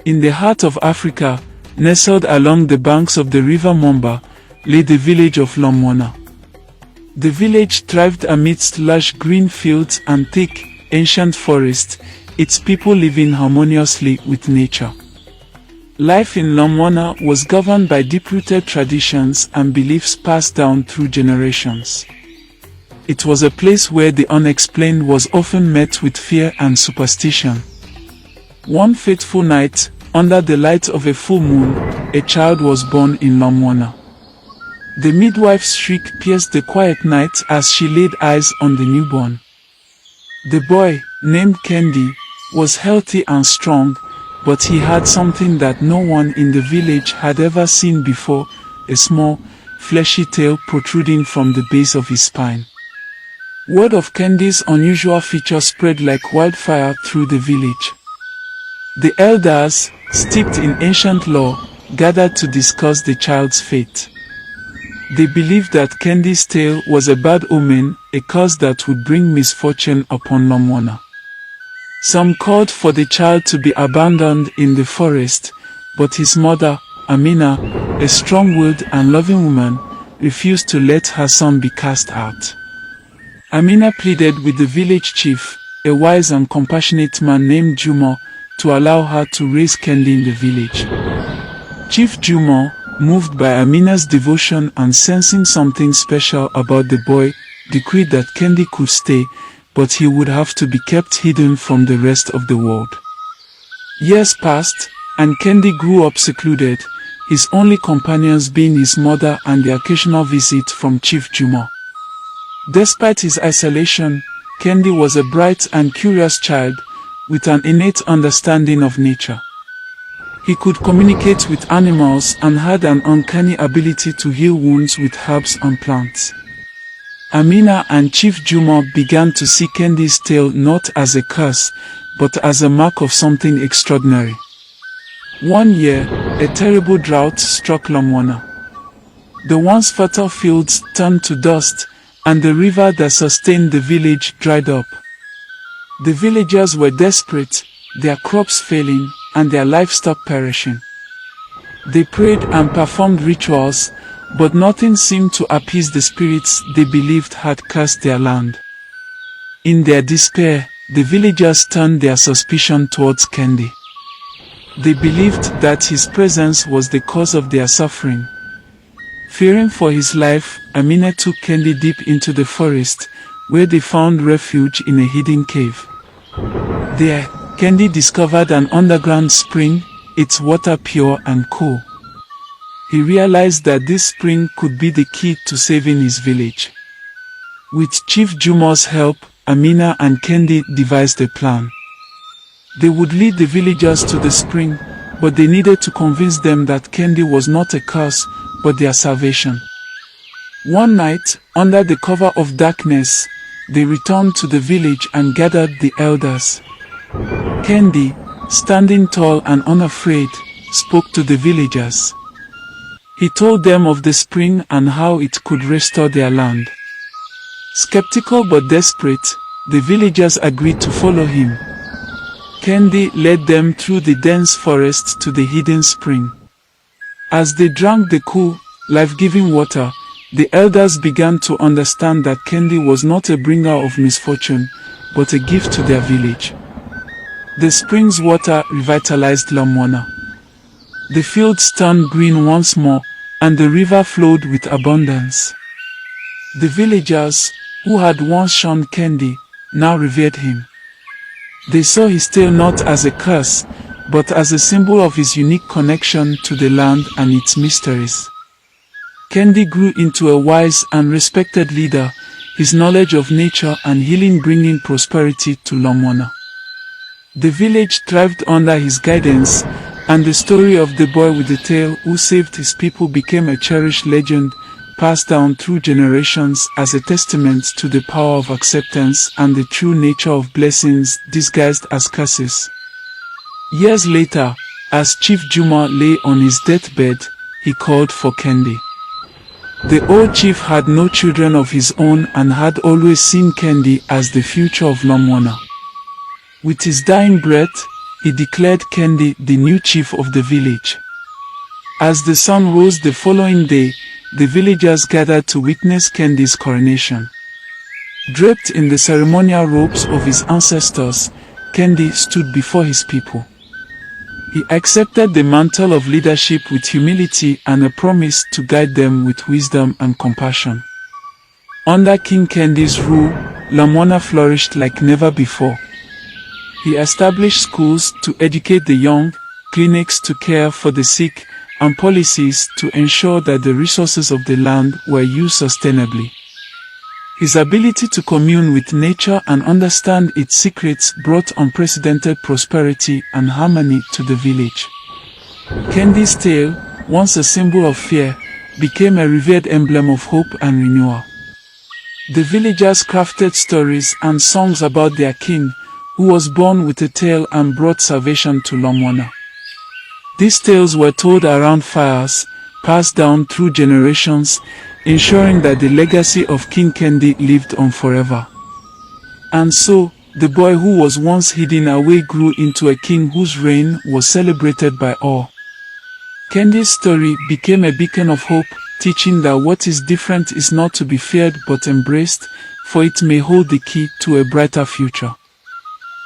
In the heart of Africa, nestled along the banks of the river Momba, lay the village of Lomwona. The village thrived amidst lush green fields and thick, ancient forests, its people living harmoniously with nature. Life in Lomwona was governed by deep-rooted traditions and beliefs passed down through generations. It was a place where the unexplained was often met with fear and superstition. One fateful night, under the light of a full moon, a child was born in Lomwona. The midwife's shriek pierced the quiet night as she laid eyes on the newborn. The boy, named Kendi, was healthy and strong, but he had something that no one in the village had ever seen before, a small, fleshy tail protruding from the base of his spine. Word of Kendi's unusual feature spread like wildfire through the village. The elders, steeped in ancient lore, gathered to discuss the child's fate. They believed that Kendi's tail was a bad omen, a curse that would bring misfortune upon Lomwona. Some called for the child to be abandoned in the forest, but his mother, Amina, a strong-willed and loving woman, refused to let her son be cast out. Amina pleaded with the village chief, a wise and compassionate man named Jumo, to allow her to raise Kendi in the village. Chief Jumo, moved by Amina's devotion and sensing something special about the boy, decreed that Kendi could stay, but he would have to be kept hidden from the rest of the world. Years passed, and Kendi grew up secluded, his only companions being his mother and the occasional visit from Chief Jumo. Despite his isolation, Kendi was a bright and curious child, with an innate understanding of nature. He could communicate with animals and had an uncanny ability to heal wounds with herbs and plants. Amina and Chief Jumo began to see Kendi's tail not as a curse, but as a mark of something extraordinary. One year, a terrible drought struck Lomwona. The once fertile fields turned to dust, and the river that sustained the village dried up. The villagers were desperate, their crops failing, and their livestock perishing. They prayed and performed rituals, but nothing seemed to appease the spirits they believed had cursed their land. In their despair, the villagers turned their suspicion towards Kendi. They believed that his presence was the cause of their suffering. Fearing for his life, Amina took Kendi deep into the forest, where they found refuge in a hidden cave. There, Kendi discovered an underground spring, its water pure and cool. He realized that this spring could be the key to saving his village. With Chief Jumo's help, Amina and Kendi devised a plan. They would lead the villagers to the spring, but they needed to convince them that Kendi was not a curse, but their salvation. One night, under the cover of darkness, they returned to the village and gathered the elders. Kendi, standing tall and unafraid, spoke to the villagers. He told them of the spring and how it could restore their land. Skeptical but desperate, the villagers agreed to follow him. Kendi led them through the dense forest to the hidden spring. As they drank the cool, life-giving water, the elders began to understand that Kendi was not a bringer of misfortune, but a gift to their village. The spring's water revitalized Lomwona. The fields turned green once more, and the river flowed with abundance. The villagers, who had once shunned Kendi, now revered him. They saw his tail not as a curse, but as a symbol of his unique connection to the land and its mysteries. Kendi grew into a wise and respected leader, his knowledge of nature and healing bringing prosperity to Lomwona. The village thrived under his guidance, and the story of the boy with the tail who saved his people became a cherished legend, passed down through generations as a testament to the power of acceptance and the true nature of blessings disguised as curses. Years later, as Chief Jumo lay on his deathbed, he called for Kendi. The old chief had no children of his own and had always seen Kendi as the future of Lomwona. With his dying breath, he declared Kendi the new chief of the village. As the sun rose the following day, the villagers gathered to witness Kendi's coronation. Draped in the ceremonial robes of his ancestors, Kendi stood before his people. He accepted the mantle of leadership with humility and a promise to guide them with wisdom and compassion. Under King Kendi's rule, Lamona flourished like never before. He established schools to educate the young, clinics to care for the sick, and policies to ensure that the resources of the land were used sustainably. His ability to commune with nature and understand its secrets brought unprecedented prosperity and harmony to the village. Kendi's tale, once a symbol of fear, became a revered emblem of hope and renewal. The villagers crafted stories and songs about their king, who was born with a tail and brought salvation to Lomwana. These tales were told around fires, passed down through generations, ensuring that the legacy of King Kendi lived on forever. And so, the boy who was once hidden away grew into a king whose reign was celebrated by all. Kendi's story became a beacon of hope, teaching that what is different is not to be feared but embraced, for it may hold the key to a brighter future.